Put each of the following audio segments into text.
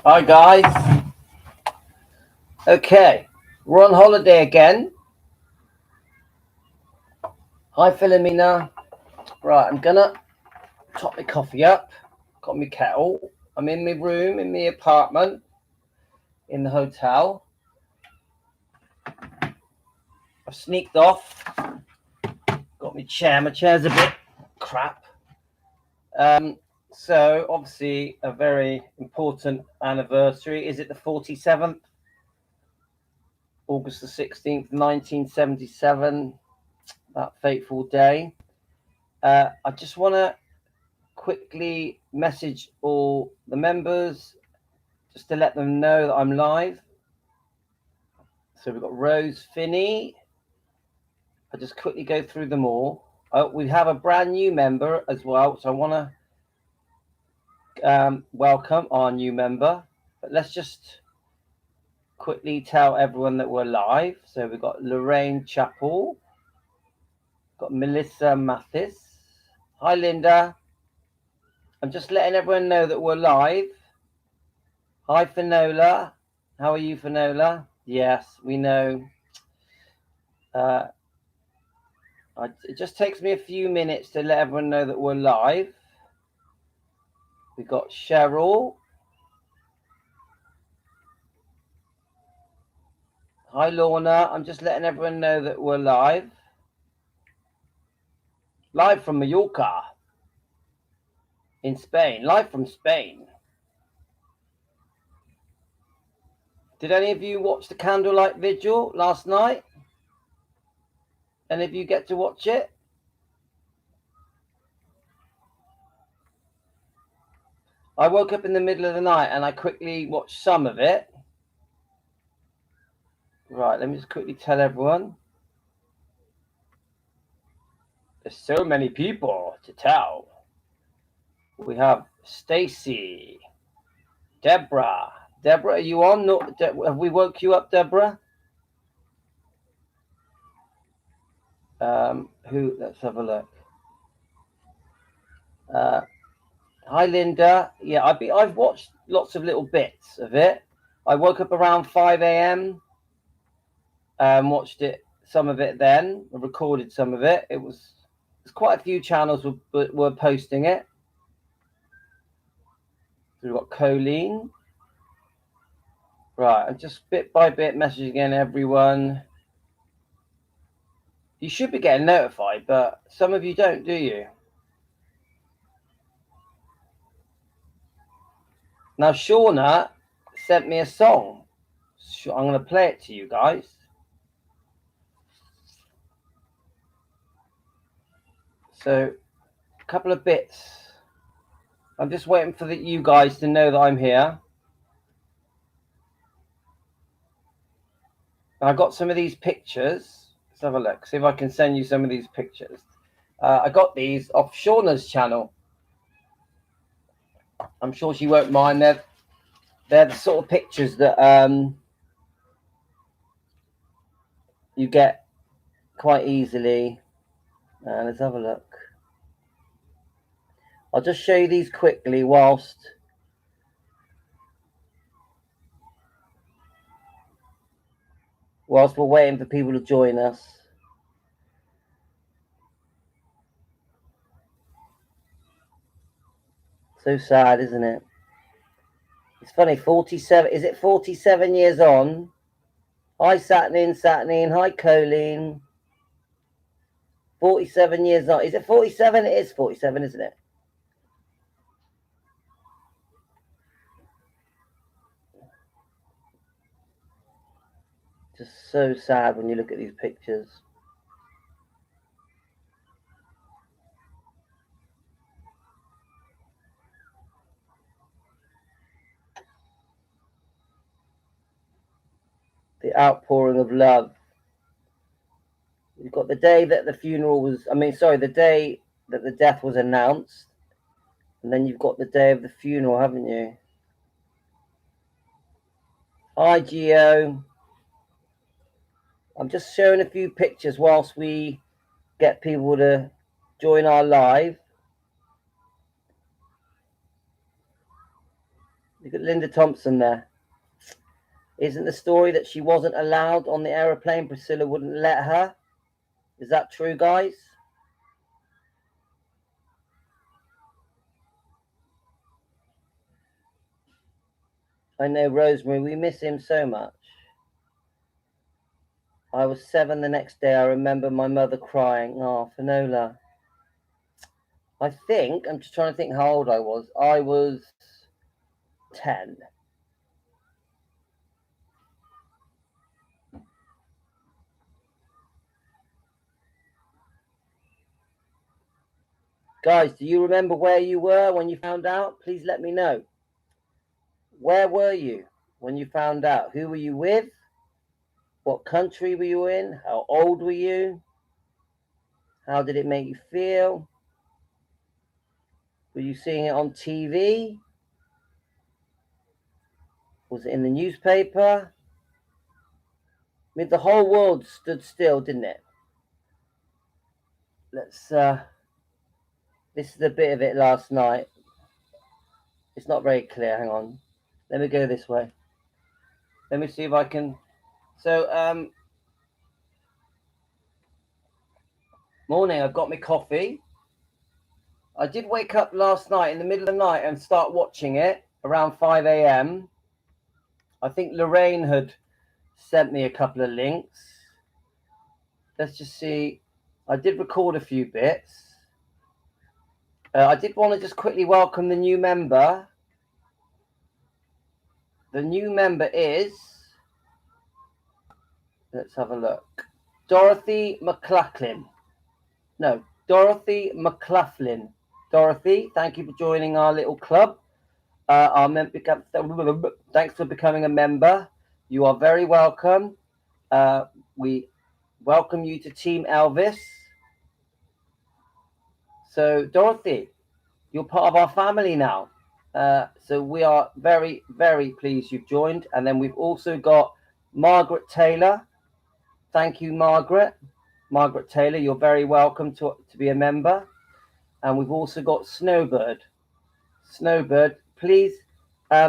Hi guys. Okay, we're on holiday again. Hi Philomena. Right, I'm gonna top my coffee up. Got my kettle. I'm in my room, in my apartment, in the hotel. I've sneaked off. Got my chair. My chair's a bit crap. So obviously a very important anniversary. Is it the 47th? August the 16th, 1977. That fateful day. I just want to quickly message all the members just to let them know that I'm live. So we've got Rose Finney. I'll just quickly go through them all. We have a brand new member as well, so I want to welcome our new member. But let's just quickly tell everyone that we're live. So we've got Lorraine Chappell, got Melissa Mathis. Hi Linda. I'm just letting everyone know that we're live. Hi Finola. How are you, Finola? Yes, we know. It just takes me a few minutes to let everyone know that we're live. We've got Cheryl. Hi, Lorna. I'm just letting everyone know that we're live. Live from Mallorca in Spain. Live from Spain. Did any of you watch the candlelight vigil last night? Any of you get to watch it? I woke up in the middle of the night and I quickly watched some of it. Right, let me just quickly tell everyone. There's so many people to tell. We have Stacy, Deborah. Deborah, are you on? No, have we woke you up, Deborah? Who? Let's have a look. Hi, Linda. Yeah, I've watched lots of little bits of it. I woke up around 5 a.m. Watched it, some of it. Then I recorded some of it. There's quite a few channels were posting it. So we've got Colleen. Right, I'm just bit by bit messaging everyone. You should be getting notified, but some of you don't, do you? Now, Shauna sent me a song. I'm going to play it to you guys. So, a couple of bits. I'm just waiting for you guys to know that I'm here. And I got some of these pictures. Let's have a look. See if I can send you some of these pictures. I got these off Shauna's channel. I'm sure she won't mind. They're the sort of pictures that you get quite easily. Let's have a look. I'll just show you these quickly whilst we're waiting for people to join us. So sad, isn't it? It's funny, 47, is it 47 years on? Hi, Satnine. Hi, Colleen. 47 years on. Is it 47? It is 47, isn't it? Just so sad when you look at these pictures. The outpouring of love. You've got the day that the funeral was, the day that the death was announced. And then you've got the day of the funeral, haven't you? Hi, Gio. I'm just showing a few pictures whilst we get people to join our live. Look at Linda Thompson there. Isn't the story that she wasn't allowed on the aeroplane? Priscilla wouldn't let her. Is that true, guys? I know, Rosemary, we miss him so much. I was 7 the next day. I remember my mother crying. Oh, Finola. I think, I'm just trying to think how old I was. I was 10. Guys, do you remember where you were when you found out? Please let me know. Where were you when you found out? Who were you with? What country were you in? How old were you? How did it make you feel? Were you seeing it on TV? Was it in the newspaper? I mean, the whole world stood still, didn't it? Let's, this is a bit of it last night. It's not very clear. Hang on. Let me go this way. Let me see if I can. So, morning, I've got my coffee. I did wake up last night in the middle of the night and start watching it around 5 a.m. I think Lorraine had sent me a couple of links. Let's just see. I did record a few bits. I did want to just quickly welcome the new member. The new member is, let's have a look, Dorothy McLaughlin. No, Dorothy McLaughlin. Dorothy, thank you for joining our little club. Thanks for becoming a member. You are very welcome. We welcome you to Team Elvis. So, Dorothy, you're part of our family now. So we are very, very pleased you've joined. And then we've also got Margaret Taylor. Thank you, Margaret. Margaret Taylor, you're very welcome to be a member. And we've also got Snowbird. Snowbird, please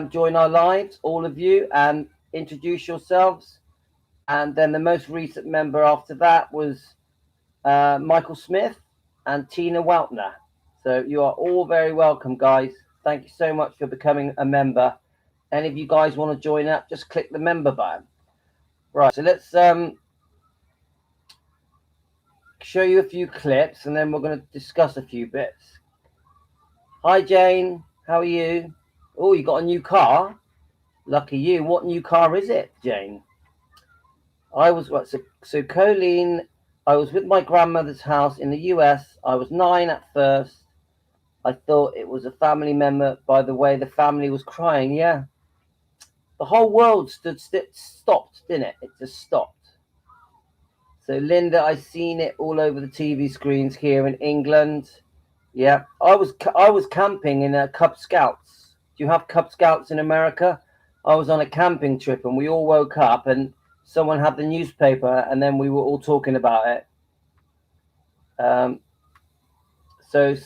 join our lives, all of you, and introduce yourselves. And then the most recent member after that was Michael Smith and Tina Weltner. So you are all very welcome, guys. Thank you so much for becoming a member. Any of you guys want to join up, just click the member button. Right, so let's show you a few clips and then we're going to discuss a few bits. Hi, Jane. How are you? Oh, you got a new car? Lucky you. What new car is it, Jane? I was, so Colleen, I was with my grandmother's house in the US. I was 9 at first. I thought it was a family member by the way the family was crying. Yeah. The whole world stopped, didn't it? It just stopped. So, Linda, I seen it all over the TV screens here in England. Yeah. I was camping in Cub Scouts. Do you have Cub Scouts in America? I was on a camping trip and we all woke up and someone had the newspaper and then we were all talking about it. So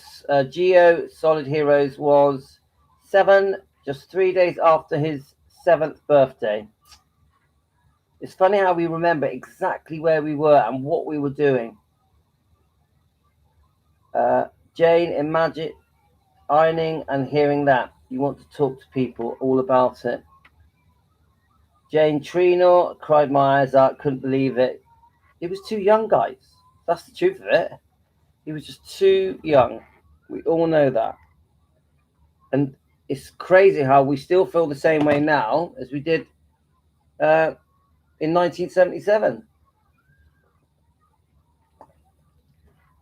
Geo Solid Heroes was 7, just 3 days after his 7th birthday. It's funny how we remember exactly where we were and what we were doing. Jane, imagine ironing and hearing that. You want to talk to people all about it. Jane Trino, cried my eyes out, couldn't believe it. He was too young, guys. That's the truth of it. He was just too young. We all know that. And it's crazy how we still feel the same way now as we did in 1977.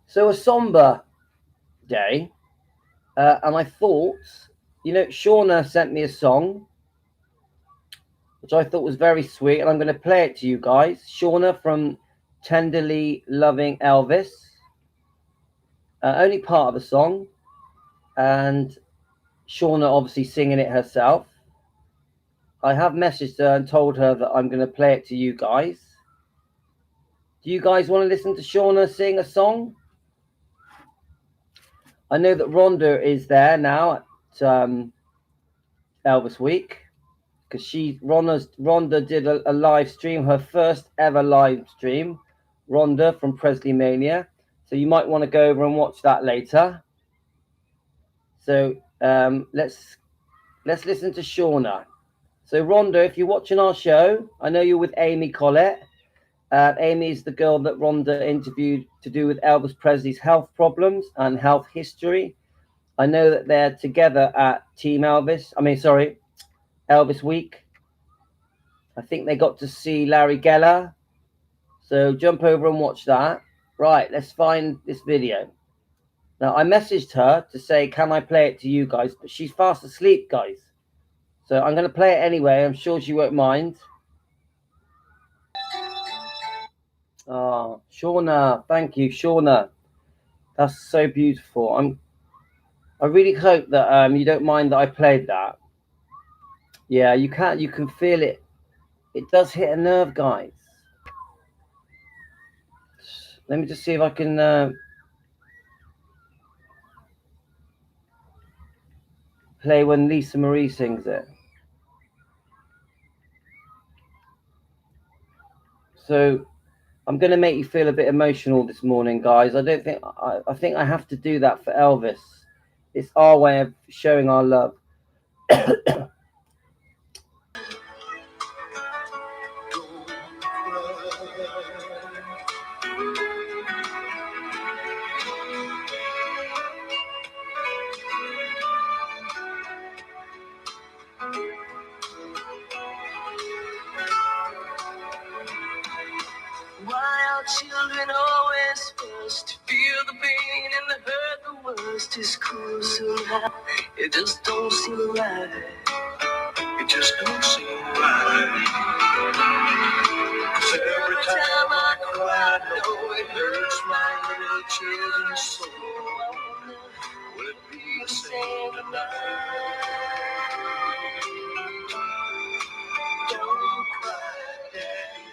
So a somber day. And I thought, Shauna sent me a song, which I thought was very sweet. And I'm going to play it to you guys. Shauna from Tenderly Loving Elvis. Only part of the song. And Shauna obviously singing it herself. I have messaged her and told her that I'm going to play it to you guys. Do you guys want to listen to Shauna sing a song? I know that Rhonda is there now at Elvis week, because Rhonda did a live stream, her first ever live stream, Rhonda from Presley Mania. So you might want to go over and watch that later. So let's listen to Shauna. So Rhonda, if you're watching our show, I know you're with Amy Collette. Amy is the girl that Rhonda interviewed to do with Elvis Presley's health problems and health history. I know that they're together at Elvis Week. I think they got to see Larry Geller. So jump over and watch that. Right, let's find this video. Now, I messaged her to say, can I play it to you guys? But she's fast asleep, guys. So I'm going to play it anyway. I'm sure she won't mind. Oh, Shauna, thank you, Shauna. That's so beautiful. I really hope that you don't mind that I played that. Yeah, you can feel it. It does hit a nerve, guys. Let me just see if I can play when Lisa Marie sings it. So I'm going to make you feel a bit emotional this morning, guys. I think I have to do that for Elvis. It's our way of showing our love. Children always first to feel the pain and the hurt the worst is cruel somehow. It just don't seem right. It just don't seem right. 'Cause every time I cry, I know it hurts my little children's soul. Will it be the same tonight? Don't cry, Daddy.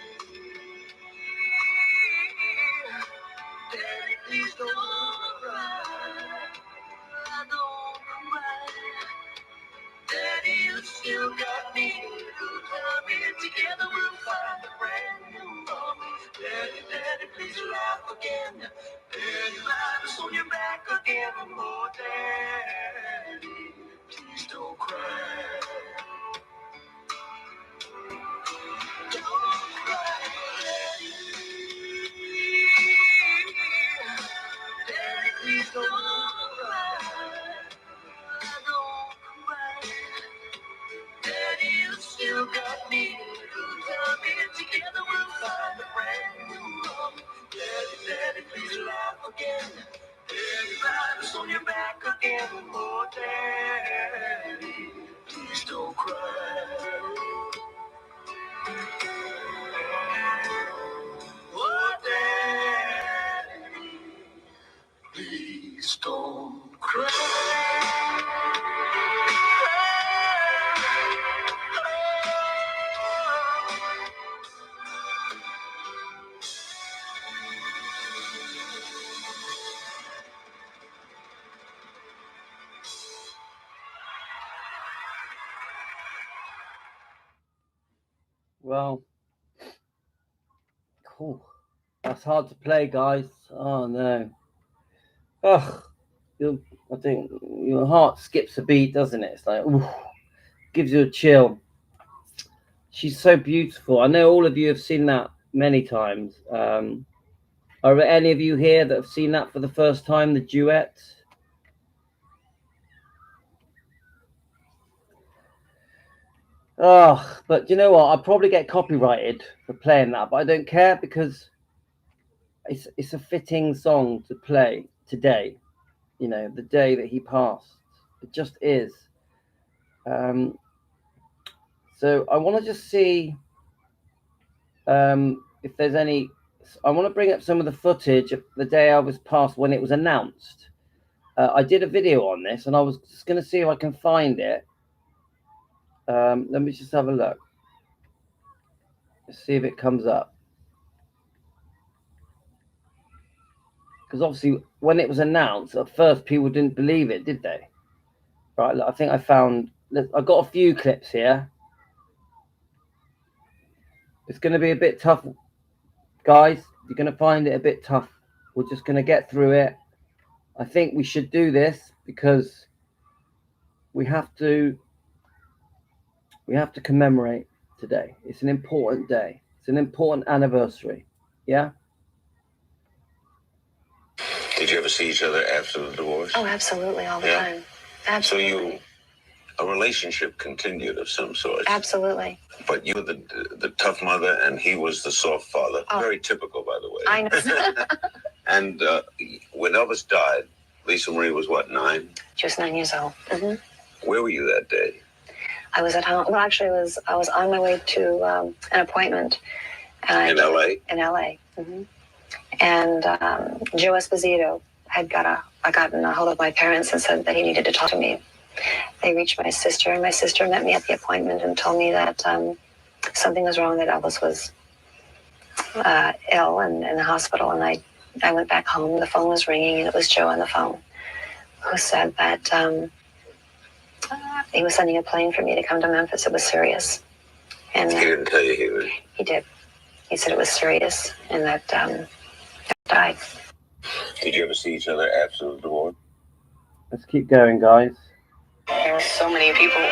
Daddy, please don't cry. Don't cry. Daddy, you still got me. Love me together, we'll find a brand new home. Daddy, Daddy, please laugh again. Daddy, light us on your back again. Oh, Daddy, please don't cry. Don't cry, Daddy. Daddy, please don't cry. Don't cry. Daddy, you still got me. Love me together, we'll find a brand new home. Daddy, Daddy, please laugh again. Daddy, ride us on your back again. Oh, Daddy, please don't cry. Oh, Daddy, please don't cry. Well, cool. That's hard to play, guys. Oh no. Ugh. I think your heart skips a beat, doesn't it? It's like, ooh, gives you a chill. She's so beautiful. I know all of you have seen that many times. Are there any of you here that have seen that for the first time, the duet? Oh, but you know what? I'll probably get copyrighted for playing that, but I don't care because it's a fitting song to play today. You know, the day that he passed. It just is. So I want to just see if there's any. I want to bring up some of the footage of the day Elvis passed when it was announced. I did a video on this, and I was just going to see if I can find it. Let me just have a look. Let's see if it comes up. Because obviously, when it was announced, at first people didn't believe it, did they? Right, look, I think I found I've got a few clips here. It's going to be a bit tough, guys. You're going to find it a bit tough. We're just going to get through it. I think we should do this because we have to commemorate today. It's an important day. It's an important anniversary. Yeah? Did you ever see each other after the divorce? Oh, absolutely, all the time. Absolutely. So a relationship continued of some sort. Absolutely. But you were the tough mother and he was the soft father. Oh. Very typical, by the way. I know. And when Elvis died, Lisa Marie was what, 9? She was 9 years old. Mm-hmm. Where were you that day? I was at home. Well, actually, I was on my way to an appointment. In L.A.? In L.A. Mm-hmm. And Joe Esposito had gotten a hold of my parents and said that he needed to talk to me. They reached my sister, and my sister met me at the appointment and told me that something was wrong, that Elvis was ill and in the hospital. And I went back home. The phone was ringing, and it was Joe on the phone, who said that he was sending a plane for me to come to Memphis. It was serious. And he didn't tell you he was? He did. He said it was serious and that died. Did you ever see each other after the divorce? Let's keep going, guys. There were so many people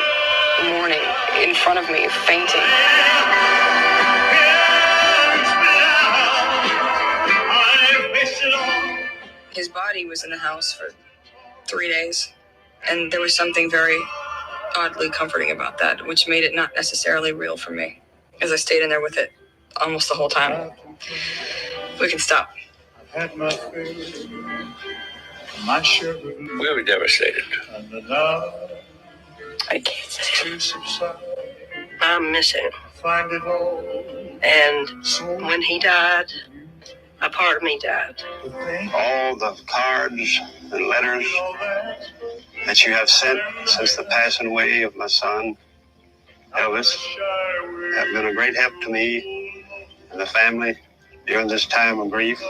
mourning in front of me, fainting. His body was in the house for 3 days, and there was something very oddly comforting about that, which made it not necessarily real for me, as I stayed in there with it almost the whole time. We can stop. We were devastated. I can't say. I'm missing. And when he died, a part of me died. All the cards and letters that you have sent since the passing away of my son, Elvis, have been a great help to me and the family during this time of grief.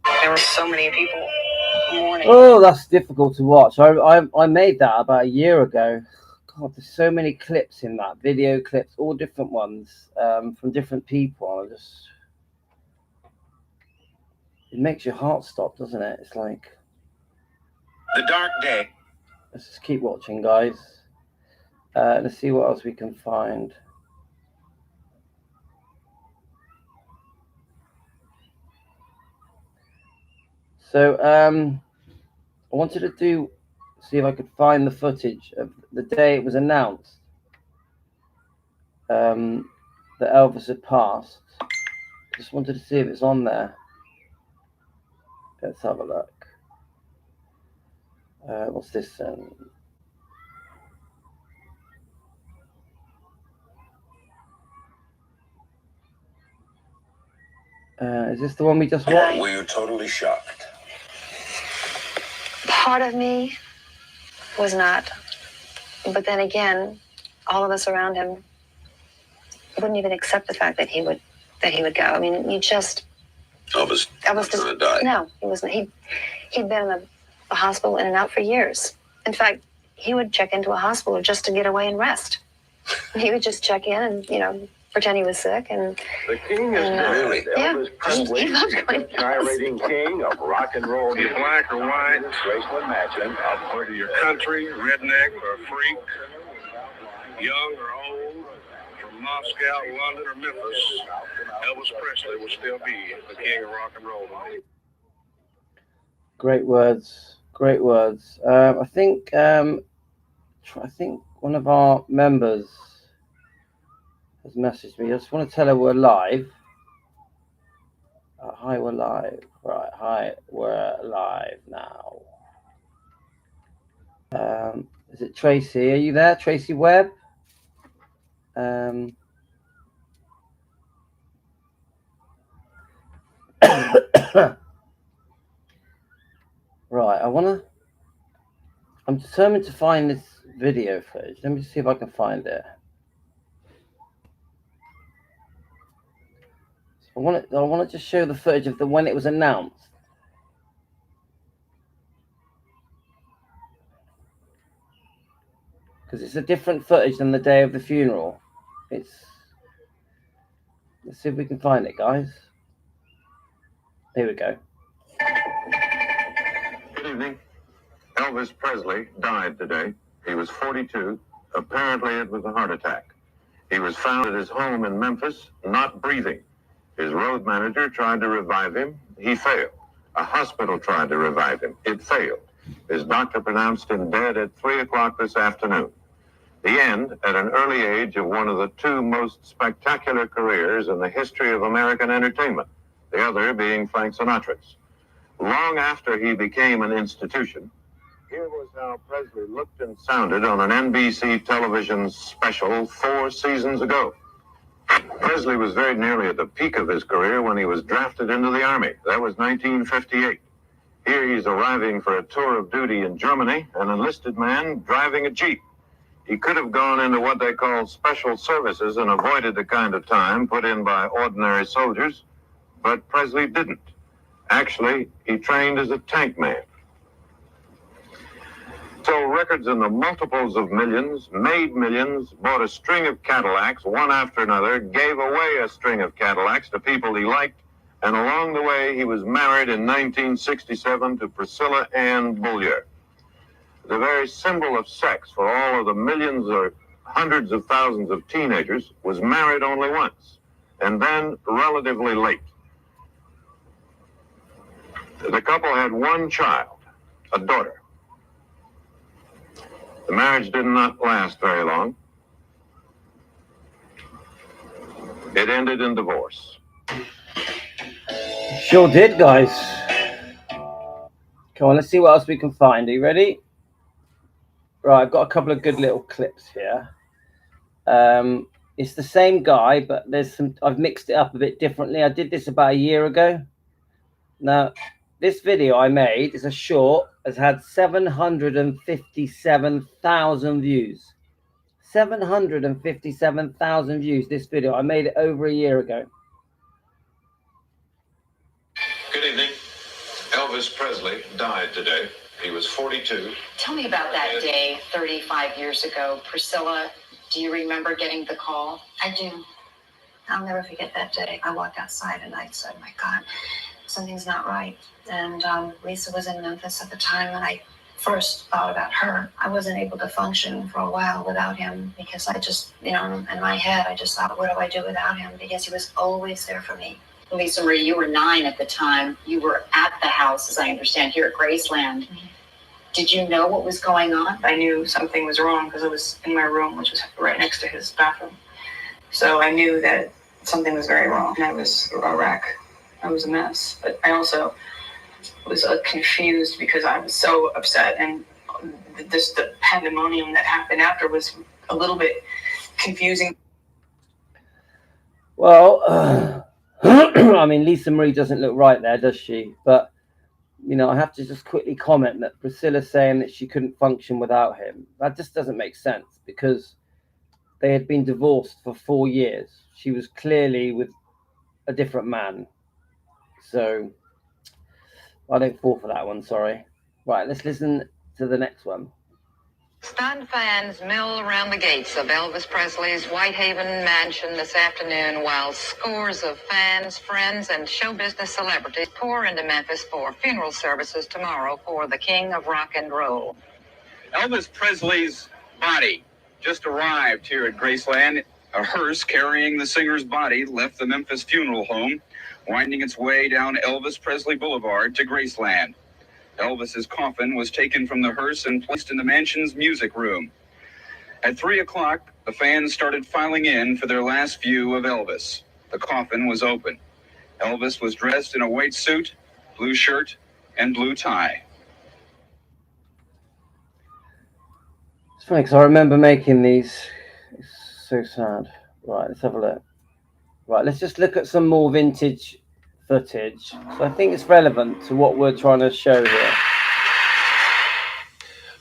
There were so many people mourning. Oh, that's difficult to watch. I made that about a year ago. God, there's so many clips in that, video clips, all different ones, from different people. It makes your heart stop, doesn't it? It's like The Dark Day. Let's just keep watching, guys. Let's see what else we can find. So I wanted to see if I could find the footage of the day it was announced that Elvis had passed. Just wanted to see if it's on there. Let's have a look. What's this then? Is this the one we just watched? Were you totally shocked? Part of me was not. But then again, all of us around him wouldn't even accept the fact that he would go. I mean, you just... Elvis was going to die. No, he wasn't. He'd been in the hospital in and out for years. In fact, he would check into a hospital just to get away and rest. He would just check in and, pretend he was sick. And the king is really Elvis Presley, he loved going the gyrating king of rock and roll. You're black or white, Graceland matching. whether you're country, redneck, or freak, young or old, from Moscow, London, or Memphis, Elvis Presley will still be the king of rock and roll. Great words. Great words. I think one of our members has messaged me. I just want to tell her we're live. Hi, we're live. Right, hi, we're live now. Is it Tracy? Are you there, Tracy Webb? Right, I'm determined to find this video footage. Let me see if I can find it. I want to just show the footage of when it was announced. because it's a different footage than the day of the funeral. Let's see if we can find it, guys. Here we go. Good evening. Elvis Presley died today. He was 42. Apparently it was a heart attack. He was found at his home in Memphis, not breathing. His road manager tried to revive him. He failed. A hospital tried to revive him. It failed. His doctor pronounced him dead at 3 o'clock this afternoon. The end at an early age of one of the two most spectacular careers in the history of American entertainment, the other being Frank Sinatra's. Long after he became an institution, here was how Presley looked and sounded on an NBC television special 4 seasons ago. Presley was very nearly at the peak of his career when he was drafted into the Army. That was 1958. Here he's arriving for a tour of duty in Germany, an enlisted man driving a Jeep. He could have gone into what they call special services and avoided the kind of time put in by ordinary soldiers, but Presley didn't. Actually, he trained as a tank man. Sold records in the multiples of millions, made millions, bought a string of Cadillacs, one after another, gave away a string of Cadillacs to people he liked, and along the way he was married in 1967 to Priscilla Ann Bullier. The very symbol of sex for all of the millions or hundreds of thousands of teenagers, was married only once, and then relatively late. The couple had one child, a daughter. The marriage did not last very long. It ended in divorce. Sure did, guys. Come on, let's see what else we can find. Are you ready? Right, I've got a couple of good little clips here. It's the same guy, but I've mixed it up a bit differently. I did this about a year ago. Now, this video I made is a short, has had 757,000 views. 757,000 views, this video. I made it over a year ago. Good evening. Elvis Presley died today. He was 42. Tell me about that day 35 years ago. Priscilla, do you remember getting the call? I do. I'll never forget that day. I walked outside and I said, my God, something's not right. And Lisa was in Memphis at the time, and I first thought about her. I wasn't able to function for a while without him because I just, in my head, I just thought, what do I do without him? Because he was always there for me. Lisa Marie, you were 9 at the time. You were at the house, as I understand, here at Graceland. Mm-hmm. Did you know what was going on? I knew something was wrong because I was in my room, which was right next to his bathroom. So I knew that something was very wrong. And I was a wreck. I was a mess. But I also was confused because I was so upset. And the pandemonium that happened after was a little bit confusing. Well, I mean, Lisa Marie doesn't look right there, does she? But, I have to just quickly comment that Priscilla's saying that she couldn't function without him. That just doesn't make sense because they had been divorced for 4 years. She was clearly with a different man. So I don't fall for that one, sorry. Right, let's listen to the next one. Stunned fans mill around the gates of Elvis Presley's Whitehaven mansion this afternoon while scores of fans, friends, and show business celebrities pour into Memphis for funeral services tomorrow for the king of rock and roll. Elvis Presley's body just arrived here at Graceland. A hearse carrying the singer's body left the Memphis funeral home, winding its way down Elvis Presley Boulevard to Graceland. Elvis's coffin was taken from the hearse and placed in the mansion's music room. At 3 o'clock, the fans started filing in for their last view of Elvis. The coffin was open. Elvis was dressed in a white suit, blue shirt, and blue tie. It's funny because I remember making these. It's so sad. Right, let's have a look. Right, let's just look at some more vintage footage. So I think it's relevant to what we're trying to show here.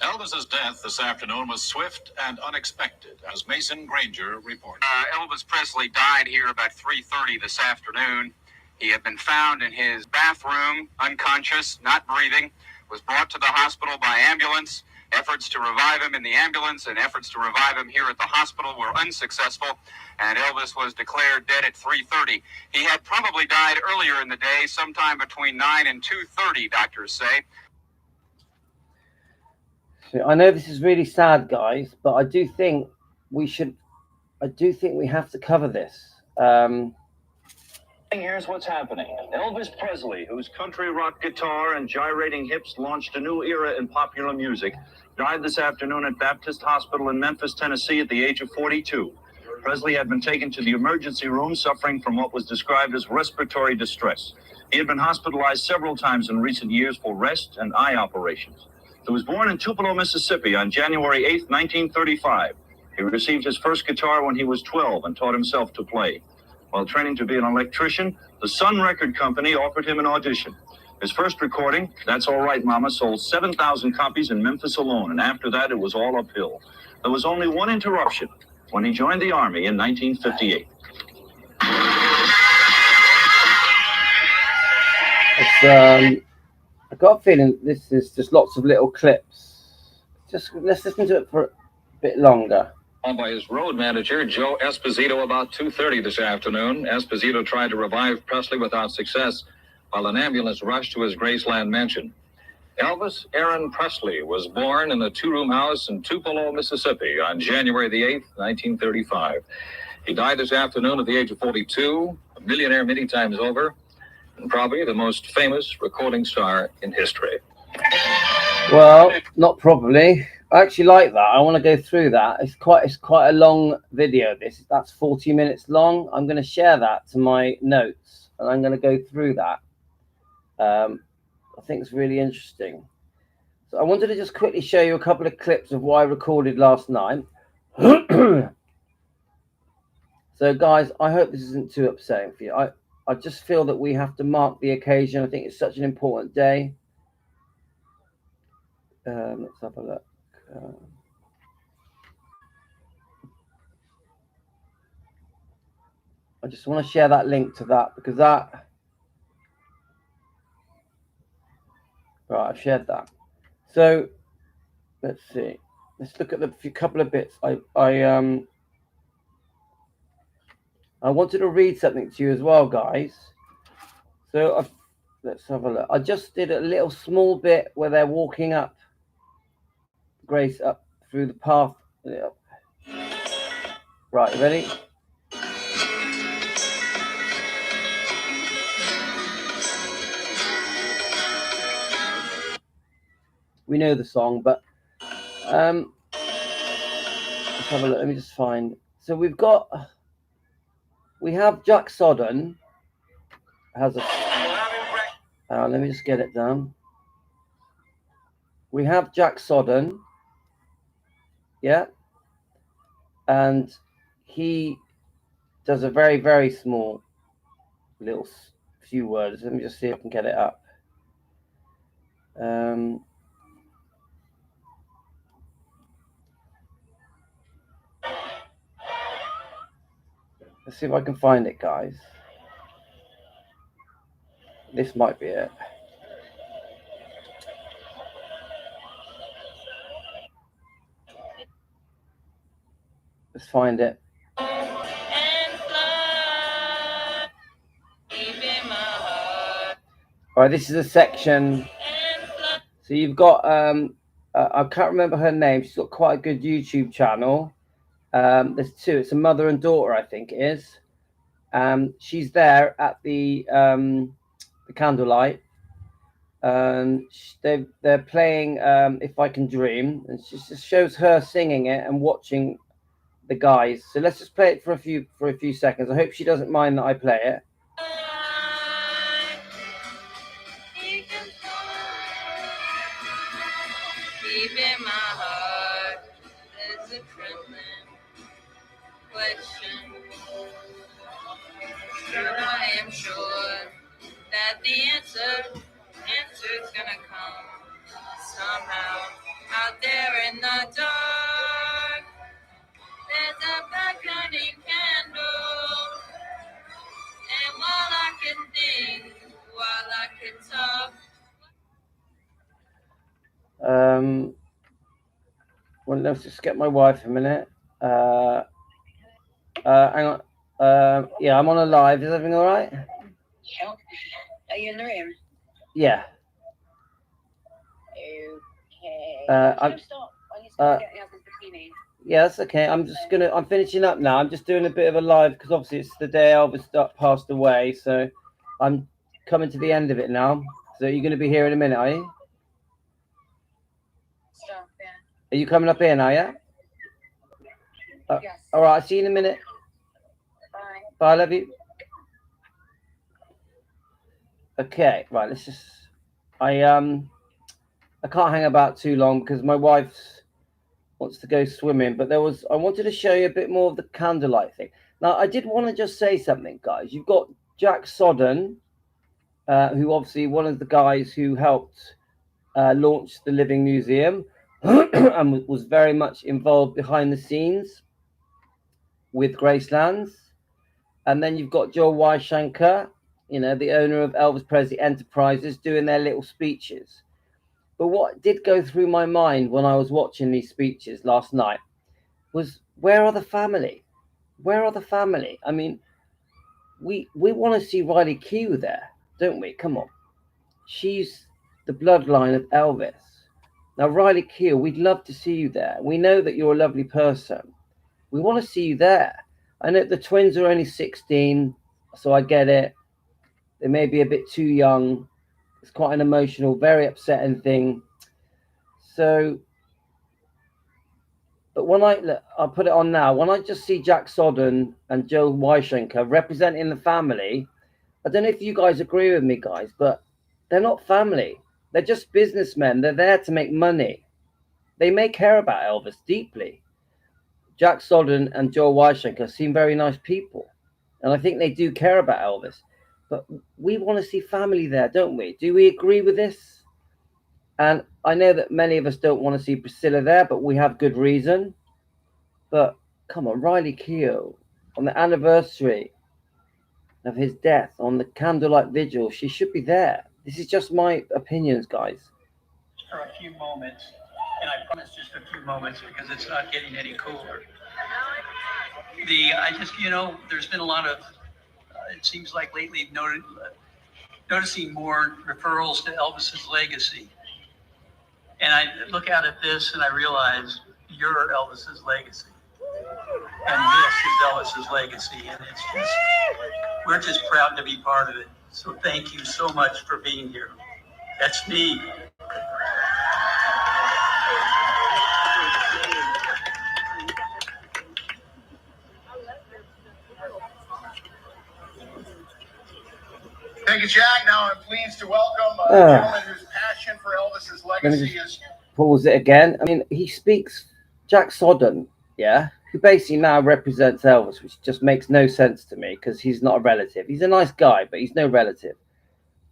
Elvis's death this afternoon was swift and unexpected, as Mason Granger reported. Elvis Presley died here about 3:30 this afternoon. He had been found in his bathroom, unconscious, not breathing, was brought to the hospital by ambulance. Efforts to revive him in the ambulance and efforts to revive him here at the hospital were unsuccessful, and Elvis was declared dead at 3:30. He had probably died earlier in the day, sometime between 9 and 2:30, doctors say. I know this is really sad, guys, but I do think we have to cover this. Here's what's happening. Elvis Presley, whose country rock guitar and gyrating hips launched a new era in popular music, died this afternoon at Baptist Hospital in Memphis, Tennessee at the age of 42. Presley had been taken to the emergency room suffering from what was described as respiratory distress. He had been hospitalized several times in recent years for rest and eye operations. He was born in Tupelo, Mississippi on January 8, 1935. He received his first guitar when he was 12 and taught himself to play. While training to be an electrician, the Sun Record Company offered him an audition. His first recording, That's All Right Mama, sold 7,000 copies in Memphis alone, and after that it was all uphill. There was only one interruption, when he joined the Army in 1958. I got a feeling this is just lots of little clips. Just let's listen to it for a bit longer. By his road manager, Joe Esposito, about 2:30 this afternoon. Esposito tried to revive Presley without success while an ambulance rushed to his Graceland mansion. Elvis Aaron Presley was born in a two-room house in Tupelo, Mississippi on January the 8th, 1935. He died this afternoon at the age of 42, a millionaire many times over, and probably the most famous recording star in history. Well, not probably. I actually like that. I want to go through that. It's quite a long video. That's 40 minutes long. I'm going to share that to my notes, and I'm going to go through that. I think it's really interesting. So I wanted to just quickly show you a couple of clips of what I recorded last night. So, guys, I hope this isn't too upsetting for you. I just feel that we have to mark the occasion. I think it's such an important day. Let's have a look. I just want to share that link to that because that. Right, I've shared that. So let's see. Let's look at the couple of bits. I wanted to read something to you as well, guys. So let's have a look. I just did a little small bit where they're walking up Grace up through the path. Right, you ready? We know the song, but let's have a look. Let me just find. So we have Jack Sodden has a. Let me just get it down. We have Jack Sodden. Yeah, and he does a very, very small little few words. Let me just see if I can get it up. Let's see if I can find it, guys. This might be it. Let's find it. All right, this is a section. So you've got I can't remember her name. She's got quite a good YouTube channel. There's two. It's a mother and daughter, I think it is. She's there at the candlelight. They're playing If I Can Dream, and she just shows her singing it and watching the guys. So let's just play it for a few seconds. I hope she doesn't mind that I play it. Deep in my heart, there's a trembling question. But I am sure that the answer's gonna come somehow. Out there in the dark, there's a black burning candle. And while I can think, while I can talk. Well, let's just get my wife a minute. Hang on. Yeah, I'm on a live. Is everything all right? Yeah. Are you in the room? Yeah. Okay. Yeah, that's okay. I'm finishing up now. I'm just doing a bit of a live because obviously it's the day Elvis passed away. So I'm coming to the end of it now. So you're going to be here in a minute, are you? Stop, yeah. Are you coming up here now, yeah? Yes. All right, I'll see you in a minute. Bye. Bye, love you. Okay, right, let's just... I can't hang about too long because my wife wants to go swimming, but I wanted to show you a bit more of the candlelight thing. Now, I did want to just say something, guys. You've got Jack Sodden, who obviously one of the guys who helped launch the Living Museum and was very much involved behind the scenes with Gracelands. And then you've got Joel Weishanker, the owner of Elvis Presley Enterprises, doing their little speeches. But what did go through my mind when I was watching these speeches last night was, where are the family? Where are the family? I mean, we want to see Riley Keough there, don't we? Come on. She's the bloodline of Elvis. Now, Riley Keough, we'd love to see you there. We know that you're a lovely person. We want to see you there. I know the twins are only 16, so I get it. They may be a bit too young. It's quite an emotional, very upsetting thing. So, but when I'll put it on now, when I just see Jack Sodden and Joe Weishanker representing the family, I don't know if you guys agree with me, guys, but they're not family. They're just businessmen. They're there to make money. They may care about Elvis deeply. Jack Sodden and Joe Weishanker seem very nice people, and I think they do care about Elvis. But we want to see family there, don't we? Do we agree with this? And I know that many of us don't want to see Priscilla there, but we have good reason. But come on, Riley Keough, on the anniversary of his death, on the candlelight vigil, she should be there. This is just my opinions, guys. For a few moments, and I promise just a few moments because it's not getting any cooler. There's been a lot of, it seems like lately, noticing more referrals to Elvis's legacy. And I look out at this and I realize you're Elvis's legacy. And this is Elvis's legacy. And we're just proud to be part of it. So thank you so much for being here. That's me. Thank you, Jack. Now I'm pleased to welcome a gentleman whose passion for Elvis's legacy is... Pause it again. I mean, he speaks Jack Sodden, yeah, who basically now represents Elvis, which just makes no sense to me because he's not a relative. He's a nice guy, but he's no relative.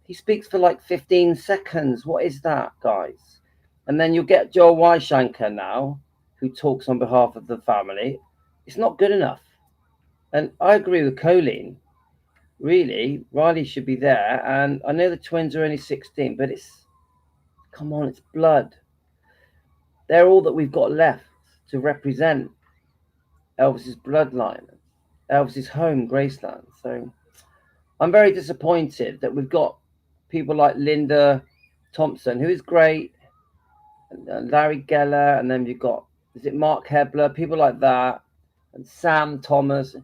He speaks for like 15 seconds. What is that, guys? And then you'll get Joel Weishanker now, who talks on behalf of the family. It's not good enough. And I agree with Colleen. Really, Riley should be there. And I know the twins are only 16, but come on, it's blood. They're all that we've got left to represent Elvis's bloodline, Elvis's home, Graceland. So I'm very disappointed that we've got people like Linda Thompson, who is great, and Larry Geller, and then you've got, is it Mark Hebler, people like that, and Sam Thomas.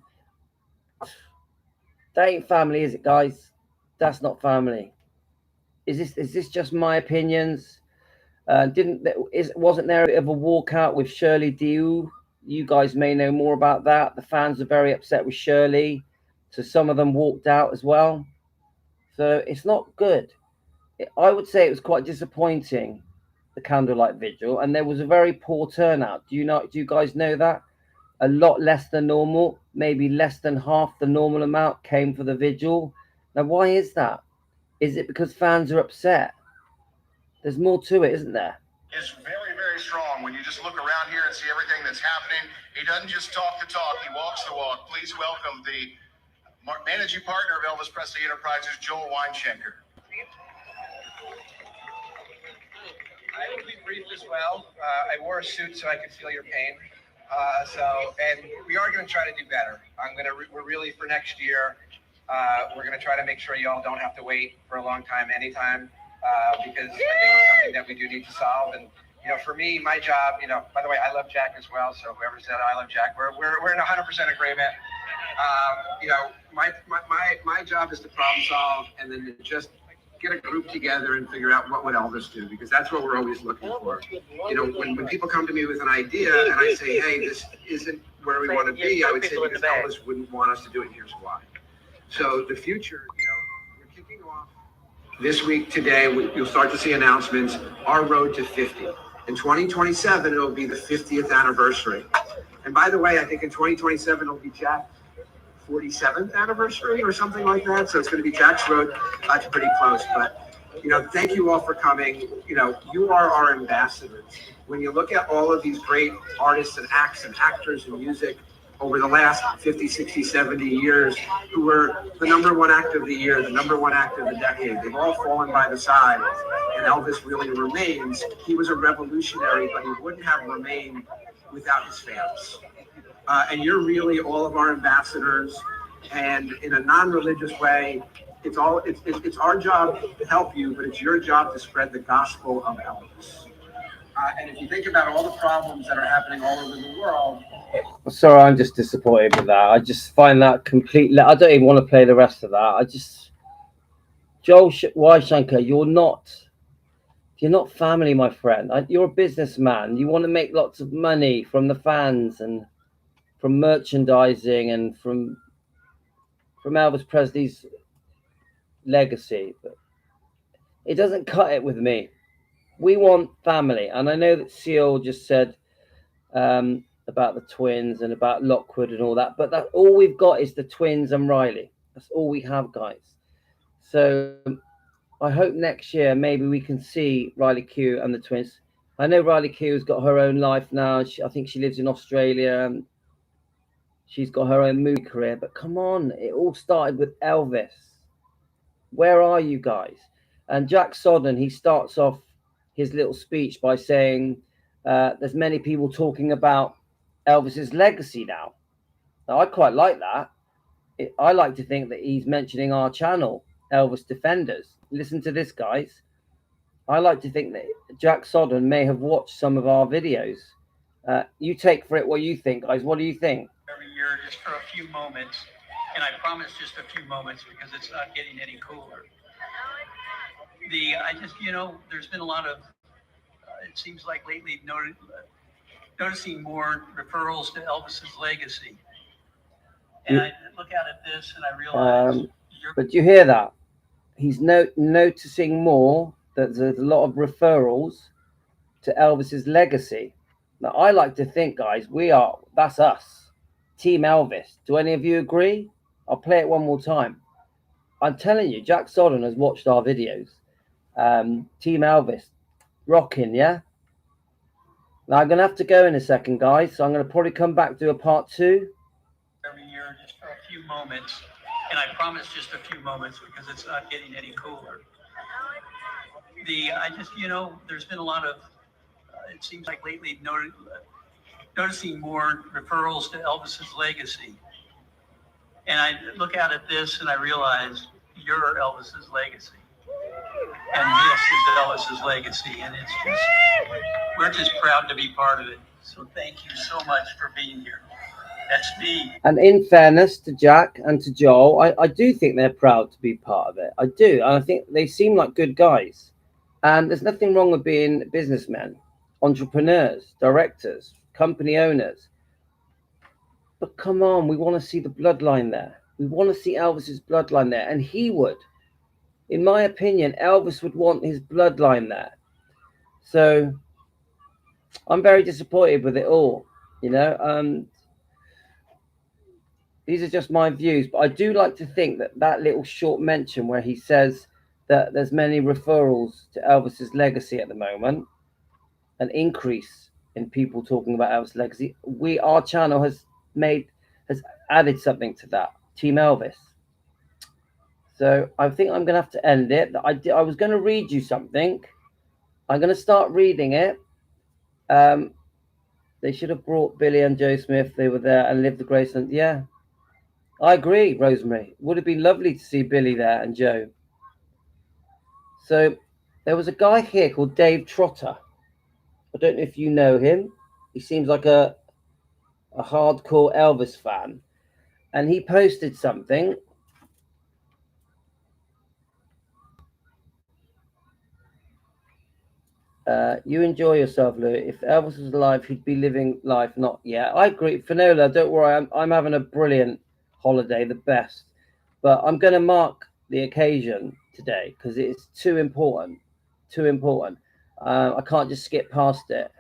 That ain't family, is it, guys? That's not family. Is this just my opinions? Wasn't there a bit of a walkout with Shirley Dew? You guys may know more about that. The fans are very upset with Shirley, so some of them walked out as well. So it's not good. I would say it was quite disappointing, the candlelight vigil, and there was a very poor turnout. Do you guys know that? A lot less than normal, maybe less than half the normal amount came for the vigil. Now, why is that? Is it because fans are upset? There's more to it, isn't there? Is very, very strong. When you just look around here and see everything that's happening, he doesn't just talk the talk, he walks the walk. Please welcome the managing partner of Elvis Presley Enterprises, Joel Weishanker. I will be brief as well. I wore a suit so I could feel your pain. And we are going to try to do better. We're really for next year. We're going to try to make sure y'all don't have to wait for a long time anytime, because I think it's something that we do need to solve. And for me, my job, by the way, I love Jack as well. So whoever said I love Jack, we're in 100% agreement. My job is to problem solve and then to just get a group together and figure out what would Elvis do, because that's what we're always looking for. When people come to me with an idea and I say, hey, this isn't where we want to be, I would say because Elvis wouldn't want us to do it, and here's why. So the future, we're kicking off this week today. You'll start to see announcements, our road to 50. In 2027, it'll be the 50th anniversary. And by the way, I think in 2027, it'll be Jack's 47th anniversary or something like that. So it's going to be Jack's road to pretty close. But, thank you all for coming. You are our ambassadors. When you look at all of these great artists and acts and actors and music over the last 50, 60, 70 years, who were the #1 act of the year, the #1 act of the decade, they've all fallen by the side. And Elvis really remains. He was a revolutionary, but he wouldn't have remained without his fans. And you're really all of our ambassadors. And in a non-religious way, it's our job to help you, but it's your job to spread the gospel of Elvis. And if you think about all the problems that are happening all over the world. Sorry, I'm just disappointed with that. I just find that completely. I don't even want to play the rest of that. Joel Weishankar, you're not family, my friend. You're a businessman. You want to make lots of money from the fans and from merchandising and from Elvis Presley's legacy, but it doesn't cut it with me. We want family, and I know that Seal just said about the twins and about Lockwood and all that, but that all we've got is the twins and Riley. That's all we have, guys. So I hope next year maybe we can see Riley Q and the twins. I know Riley Q has got her own life now. I think she lives in Australia. She's got her own movie career, but come on, it all started with Elvis. Where are you guys? And Jack Sodden, he starts off his little speech by saying there's many people talking about Elvis's legacy now. Now, I quite like that. I like to think that he's mentioning our channel, Elvis Defenders. Listen to this, guys. I like to think that Jack Sodden may have watched some of our videos. You take for it what you think, guys. What do you think? Every year, just for a few moments, and I promise just a few moments because it's not getting any cooler. There's been a lot of, it seems like lately, noticing more referrals to Elvis's legacy. And I look out at this and I realize. But do you hear that? He's noticing more that there's a lot of referrals to Elvis's legacy. Now, I like to think, guys, that's us, Team Elvis. Do any of you agree? I'll play it one more time. I'm telling you, Jack Sodden has watched our videos. Team Elvis, rocking, yeah? Now, I'm going to have to go in a second, guys, so I'm going to probably come back to a part 2. Every year, just for a few moments, and I promise just a few moments because it's not getting any cooler. There's been a lot of, it seems like lately, noticing more referrals to Elvis's legacy. And I look out at this and I realize you're Elvis's legacy. And this is Elvis's legacy. And we're just proud to be part of it. So thank you so much for being here. That's me. And in fairness to Jack and to Joel, I do think they're proud to be part of it. I do. And I think they seem like good guys. And there's nothing wrong with being businessmen, entrepreneurs, directors, company owners. But come on, we want to see the bloodline there. We want to see Elvis's bloodline there. And he would. In my opinion, Elvis would want his bloodline there. So I'm very disappointed with it all. These are just my views. But I do like to think that little short mention where he says that there's many referrals to Elvis's legacy at the moment, an increase in people talking about Elvis' legacy. Our channel has added something to that. Team Elvis. So I think I'm going to have to end it. I was going to read you something. I'm going to start reading it. They should have brought Billy and Joe Smith. They were there and lived the Graceland. Yeah, I agree, Rosemary. Would have been lovely to see Billy there and Joe. So there was a guy here called Dave Trotter. I don't know if you know him. He seems like a hardcore Elvis fan. And he posted something. You enjoy yourself, Louis. If Elvis was alive, he'd be living life. Not yet. I agree. Finola, don't worry. I'm having a brilliant holiday, the best. But I'm going to mark the occasion today because it's too important. Too important. I can't just skip past it.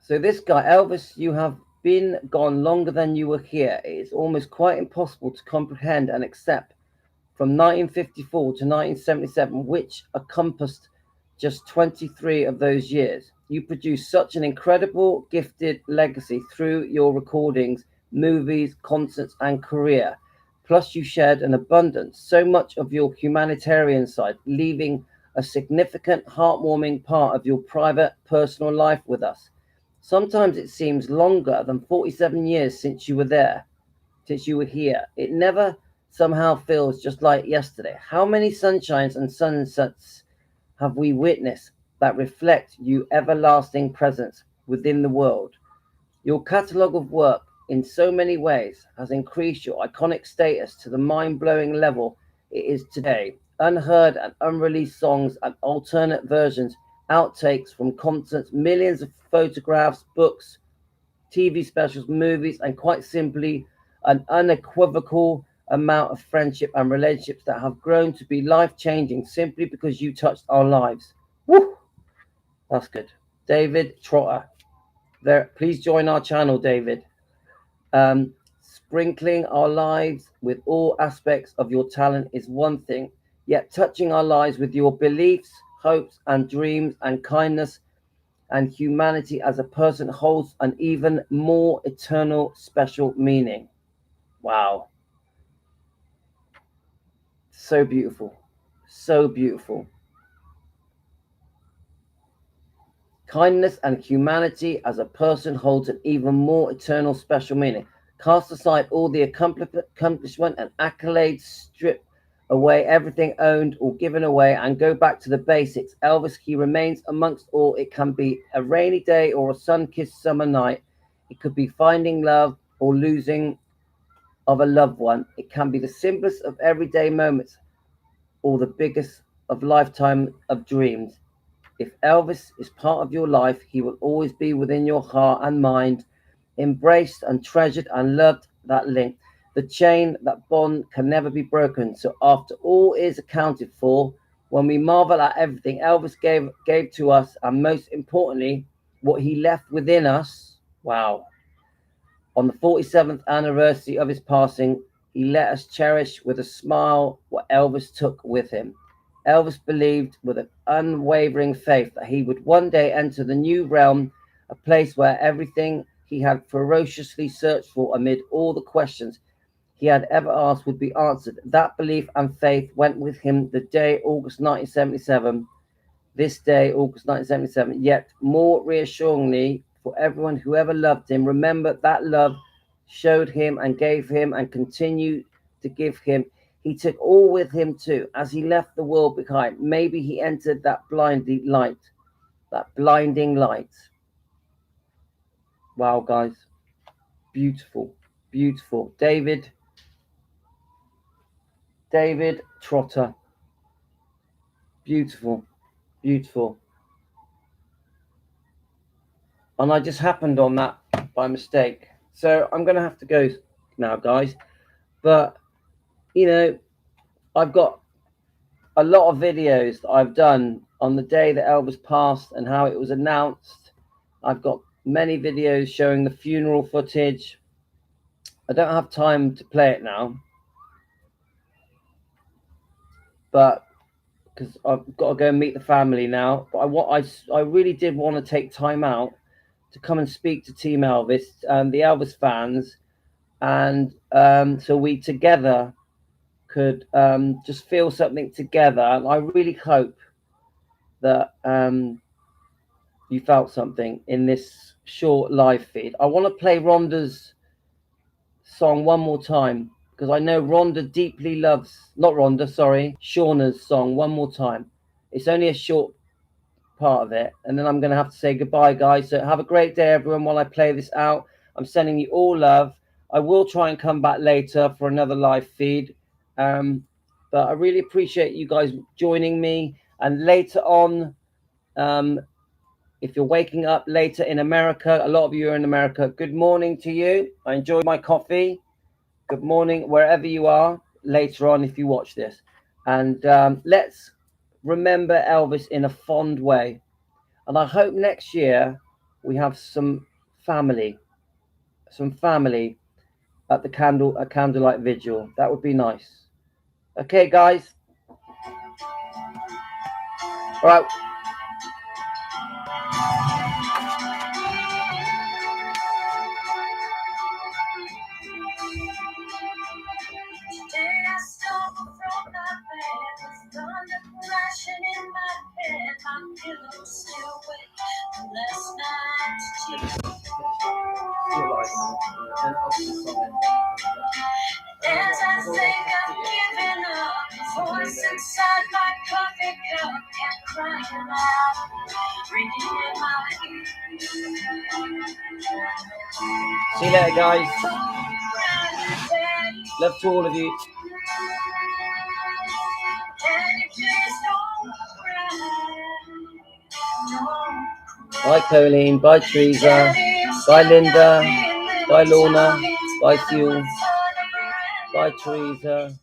So this guy, Elvis, you have been gone longer than you were here. It is almost quite impossible to comprehend and accept. From 1954 to 1977, which encompassed just 23 of those years, you produced such an incredible, gifted legacy through your recordings, movies, concerts, and career. Plus, you shared an abundance, so much of your humanitarian side, leaving a significant, heartwarming part of your private, personal life with us. Sometimes it seems longer than 47 years since you were there, since you were here. It never somehow feels just like yesterday. How many sunshines and sunsets have we witnessed that reflect your everlasting presence within the world? Your catalogue of work in so many ways has increased your iconic status to the mind-blowing level it is today. Unheard and unreleased songs and alternate versions, outtakes from concerts, millions of photographs, books, TV specials, movies, and quite simply an unequivocal amount of friendship and relationships that have grown to be life-changing simply because you touched our lives. Woo! That's good. David Trotter. There, please join our channel, David. Sprinkling our lives with all aspects of your talent is one thing, yet touching our lives with your beliefs, hopes, and dreams and kindness and humanity as a person holds an even more eternal, special meaning. Wow. So beautiful. So beautiful. Kindness and humanity as a person holds an even more eternal, special meaning. Cast aside all the accomplishment and accolades, strip away everything owned or given away, and go back to the basics. Elvis, he remains amongst all. It can be a rainy day or a sun-kissed summer night. It could be finding love or losing of a loved one. It can be the simplest of everyday moments or the biggest of lifetime of dreams. If Elvis is part of your life, he will always be within your heart and mind, embraced and treasured and loved. That link, the chain, that bond can never be broken. So after all is accounted for, when we marvel at everything Elvis gave to us, and most importantly, what he left within us, wow. On the 47th anniversary of his passing, he let us cherish with a smile what Elvis took with him. Elvis believed with an unwavering faith that he would one day enter the new realm, a place where everything he had ferociously searched for amid all the questions he had ever asked would be answered. That belief and faith went with him the day, August 1977, this day, August 1977, yet more reassuringly for everyone who ever loved him, remember that love showed him and gave him and continued to give him. He took all with him too, as he left the world behind. Maybe he entered that blinding light, that blinding light. Wow, guys. Beautiful, beautiful. David Trotter. Beautiful, beautiful. And I just happened on that by mistake. So I'm going to have to go now, guys. But, you know, I've got a lot of videos that I've done on the day that Elvis passed and how it was announced. I've got many videos showing the funeral footage. I don't have time to play it now, but because I've got to go and meet the family now. But I really did want to take time out to come and speak to Team Elvis and the Elvis fans, and so we together could just feel something together. And I really hope that you felt something in this short live feed. I want to play Rhonda's song one more time, because I know Rhonda deeply loves, not Rhonda, sorry, Shauna's song one more time. It's only a short part of it, and then I'm going to have to say goodbye, guys. So have a great day, everyone, while I play this out. I'm sending you all love. I will try and come back later for another live feed, but I really appreciate you guys joining me. And later on, if you're waking up later in America, a lot of you are in America, good morning to you. I enjoyed my coffee. Good morning wherever you are later on if you watch this. And let's remember Elvis in a fond way. And I hope next year we have some family at the candlelight vigil. That would be nice. Okay, guys. All right. Today I stumbled from my bed, with thunder crashing in my head. My pillow's still wet from last night's tears. As I think I'm giving up, a voice inside my coffee cup kept crying out, ringing in my ears. See you later, guys. Love to all of you. Bye, Colleen. Bye, Teresa. Bye, Linda. Bye, Lorna. Bye, Sue. Bye, Teresa.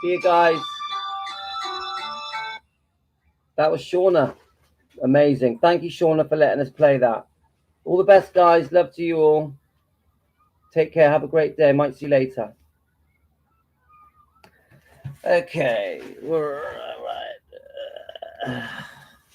See you guys. That was Shauna. Amazing. Thank you, Shauna, for letting us play that. All the best, guys. Love to you all. Take care. Have a great day. Might see you later. Okay. We're all right.